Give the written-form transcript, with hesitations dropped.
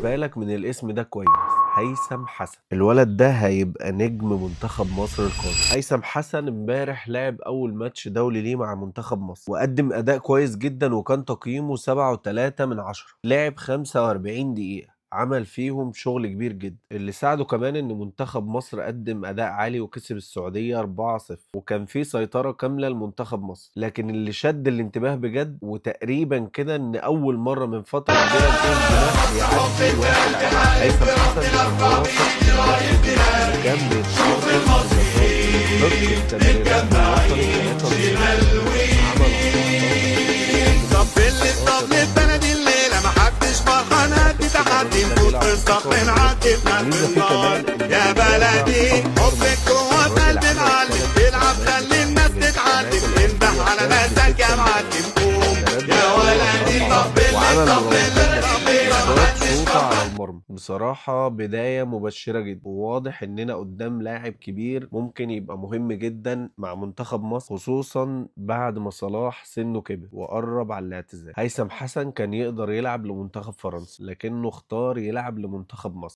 بالك من الاسم ده كويس. هيثم حسن، الولد ده هيبقى نجم منتخب مصر القادم. هيثم حسن امبارح لعب اول ماتش دولي ليه مع منتخب مصر وقدم اداء كويس جدا، وكان تقييمه 7.3 من 10. لعب 45 دقيقة، عمل فيهم شغل كبير جدا. اللي ساعده كمان ان منتخب مصر قدم اداء عالي وكسب السعودية 4-0، وكان في سيطرة كاملة لمنتخب مصر. لكن اللي شد الانتباه بجد وتقريبا كده ان اول مرة من فترة كبيرة نشوف جناح بيعدي واحد عليه. هيثم حسن كان واثق من نفسه جدا، وكان بيتحرك بدقة التمريرات ووصل 3 طب اللي الطبل بلدي الليلة محدش فرحان قد تحدي نفوت في الصف نعدي في النار يا بلدي حبك جوه قلب معلم بيلعب خلي الناس تتعلم انده على ناسك يا معلم قوم يا ولدي طب شوطة على المرمى. بصراحة بداية مبشرة جدا، وواضح اننا قدام لاعب كبير ممكن يبقى مهم جدا مع منتخب مصر، خصوصا بعد ما صلاح سنه كبر وقرب على الاعتزال. هيثم حسن كان يقدر يلعب لمنتخب فرنسا، لكنه اختار يلعب لمنتخب مصر.